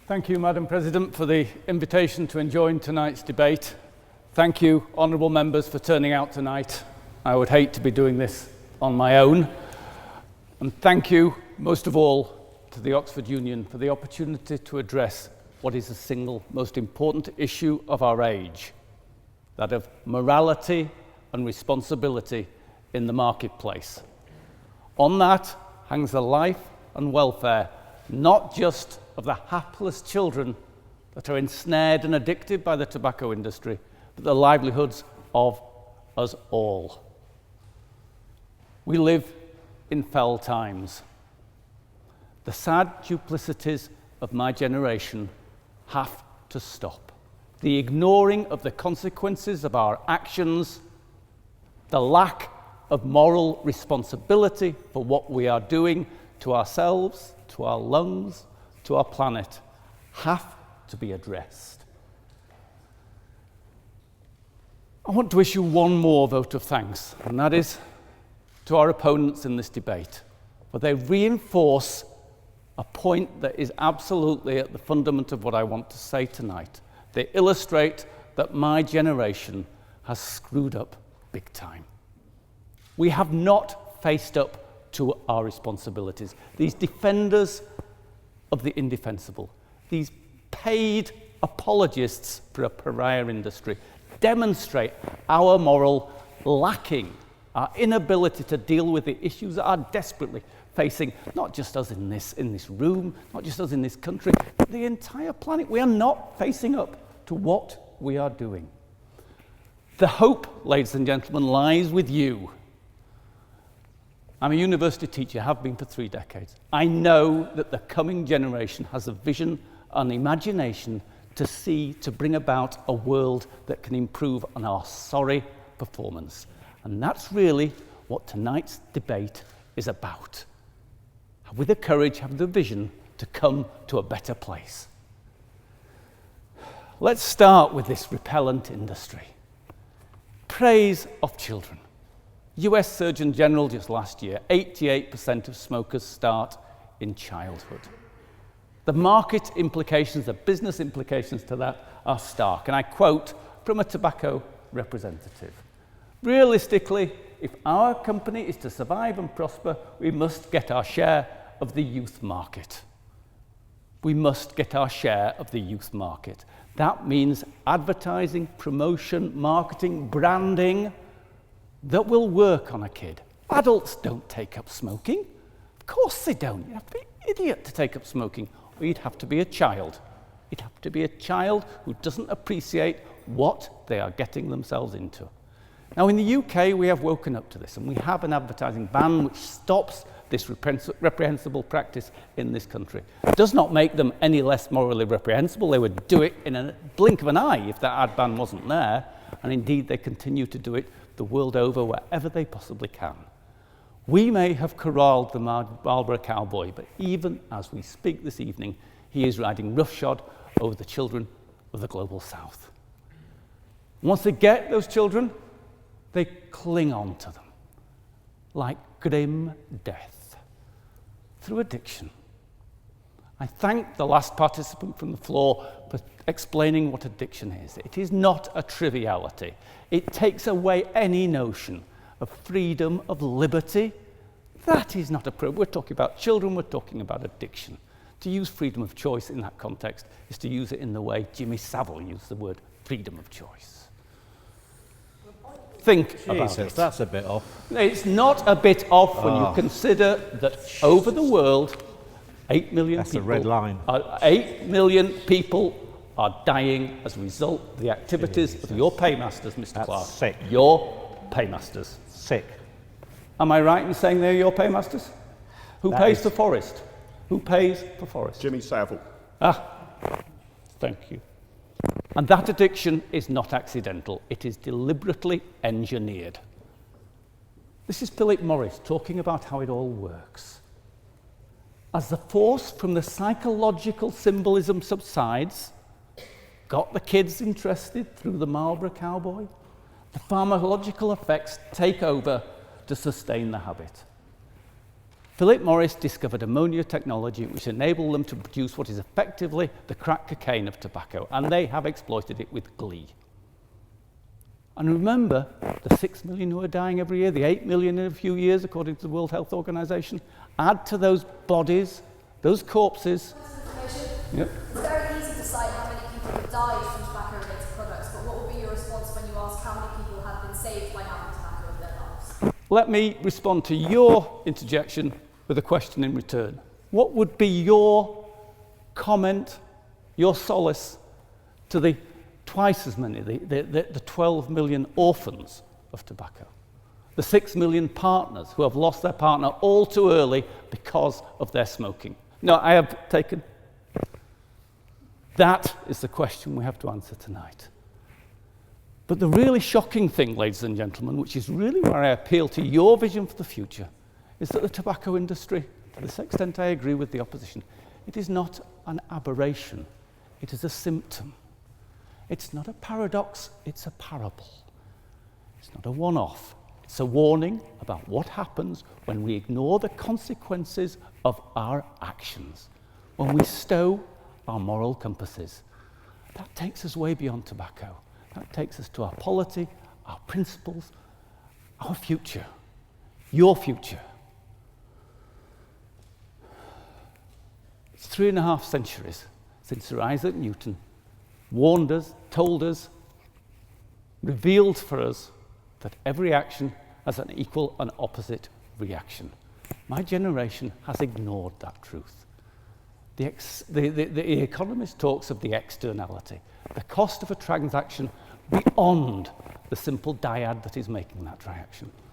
Thank you, Madam President, for the invitation to join tonight's debate. Thank you, honourable members, for turning out tonight. I would hate to be doing this on my own. And thank you, most of all, to the Oxford Union for the opportunity to address what is the single most important issue of our age, that of morality and responsibility in the marketplace. On that hangs the life and welfare, not just of the hapless children that are ensnared and addicted by the tobacco industry, but the livelihoods of us all. We live in fell times. The sad duplicities of my generation have to stop. The ignoring of the consequences of our actions, the lack of moral responsibility for what we are doing to ourselves, to our lungs, to our planet, have to be addressed. I want to issue one more vote of thanks, and that is to our opponents in this debate, for they reinforce a point that is absolutely at the fundament of what I want to say tonight. They illustrate that my generation has screwed up big time. We have not faced up to our responsibilities. These defenders of the indefensible, these paid apologists for a pariah industry, demonstrate our moral lacking, our inability to deal with the issues that are desperately facing not just us in this room, not just us in this country, but the entire planet. We are not facing up to what we are doing. The hope, ladies and gentlemen, lies with you. I'm a university teacher, have been for 3 decades. I know that the coming generation has a vision and imagination to bring about a world that can improve on our sorry performance. And that's really what tonight's debate is about. Have the courage, have the vision to come to a better place. Let's start with this repellent industry. Praise of children. US Surgeon General just last year, 88% of smokers start in childhood. The market implications, the business implications to that are stark. And I quote from a tobacco representative. Realistically, if our company is to survive and prosper, we must get our share of the youth market. We must get our share of the youth market. That means advertising, promotion, marketing, branding that will work on a kid. Adults don't take up smoking. Of course they don't. You have to be an idiot to take up smoking, or you'd have to be a child. You'd have to be a child who doesn't appreciate what they are getting themselves into. Now, in the UK, we have woken up to this, and we have an advertising ban which stops this reprehensible practice in this country. It does not make them any less morally reprehensible. They would do it in a blink of an eye if that ad ban wasn't there, and indeed they continue to do it the world over wherever they possibly can. We may have corralled the Marlborough cowboy, but even as we speak this evening, he is riding roughshod over the children of the global south. Once they get those children, they cling on to them like grim death through addiction. I thank the last participant from the floor for explaining what addiction is. It is not a triviality. It takes away any notion of freedom, of liberty. That is not appropriate. We're talking about children, we're talking about addiction. To use freedom of choice in that context is to use it in the way Jimmy Savile used the word freedom of choice. Think about it. That's a bit off. It's not a bit off when you consider that over the world, 8 million That's people. a red line. 8 million people are dying as a result of the activities of your paymasters, Mr. That's Clark. sick. Your paymasters. Sick. Am I right in saying they're your paymasters? Who pays for Forest? Who pays for Forest? Jimmy Savile. Thank you. And that addiction is not accidental. It is deliberately engineered. This is Philip Morris talking about how it all works. As the force from the psychological symbolism subsides, got the kids interested through the Marlborough cowboy, the pharmacological effects take over to sustain the habit. Philip Morris discovered ammonia technology which enabled them to produce what is effectively the crack cocaine of tobacco, and they have exploited it with glee. And remember the 6 million who are dying every year, the 8 million in a few years according to the World Health Organization. Add to those bodies, those corpses. Yep. It's very easy to cite how many people have died from tobacco-related products, but what will be your response when you ask how many people have been saved by having tobacco in their lives? Let me respond to your interjection with a question in return. What would be your comment, your solace to the twice as many, the 12 million orphans of tobacco, the 6 million partners who have lost their partner all too early because of their smoking? No, I have taken. That is the question we have to answer tonight. But the really shocking thing, ladies and gentlemen, which is really where I appeal to your vision for the future, is that the tobacco industry, to this extent I agree with the opposition, it is not an aberration, it is a symptom. It's not a paradox, it's a parable. It's not a one-off. It's a warning about what happens when we ignore the consequences of our actions, when we stow our moral compasses. That takes us way beyond tobacco. That takes us to our polity, our principles, our future, your future. It's 3.5 centuries since Sir Isaac Newton warned us, told us, revealed for us that every action has an equal and opposite reaction. My generation has ignored that truth. The economist talks of the externality, the cost of a transaction beyond the simple dyad that is making that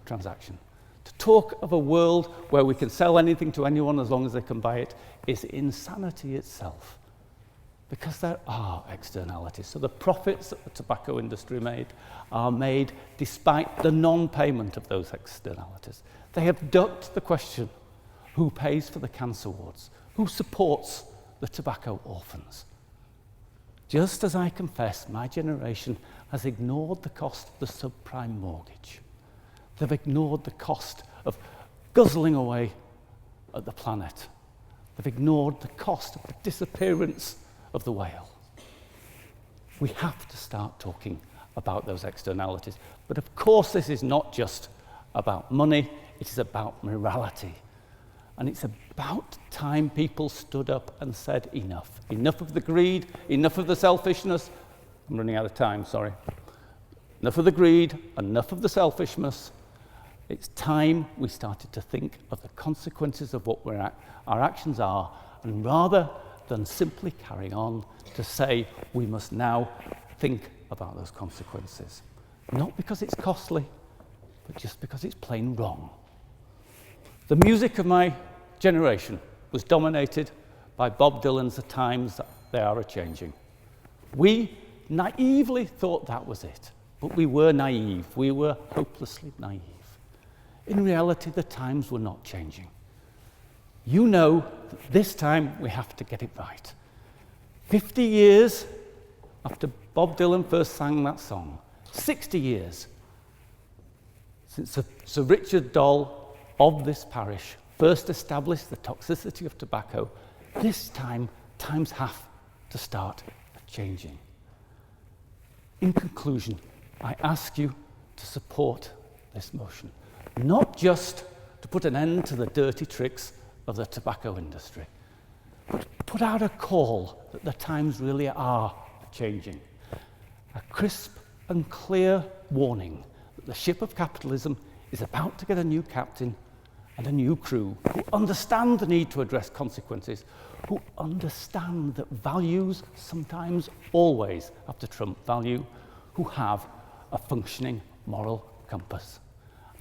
transaction. To talk of a world where we can sell anything to anyone as long as they can buy it is insanity itself, because there are externalities. So the profits that the tobacco industry made are made despite the non-payment of those externalities. They have ducked the question, who pays for the cancer wards? Who supports the tobacco orphans? Just as I confess, my generation has ignored the cost of the subprime mortgage. They've ignored the cost of guzzling away at the planet. They've ignored the cost of the disappearance of the whale. We have to start talking about those externalities. But of course, this is not just about money, it is about morality. And it's about time people stood up and said enough. Enough of the greed, enough of the selfishness. I'm running out of time, sorry. Enough of the greed, enough of the selfishness. It's time we started to think of the consequences of what our actions are, and rather than simply carrying on to say we must now think about those consequences. Not because it's costly, but just because it's plain wrong. The music of my generation was dominated by Bob Dylan's The Times They Are A-Changing. We naively thought that was it, but we were naive. We were hopelessly naive. In reality, the times were not changing. You know that this time we have to get it right. 50 years after Bob Dylan first sang that song, 60 years since Sir Richard Doll of this parish first established the toxicity of tobacco, this time, times have to start changing. In conclusion, I ask you to support this motion, not just to put an end to the dirty tricks of the tobacco industry, but put out a call that the times really are changing. A crisp and clear warning that the ship of capitalism is about to get a new captain and a new crew who understand the need to address consequences, who understand that values sometimes always have to trump value, who have a functioning moral compass.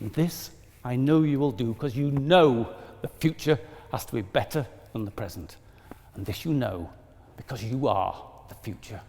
And this I know you will do, because you know the future has to be better than the present. And this you know because you are the future.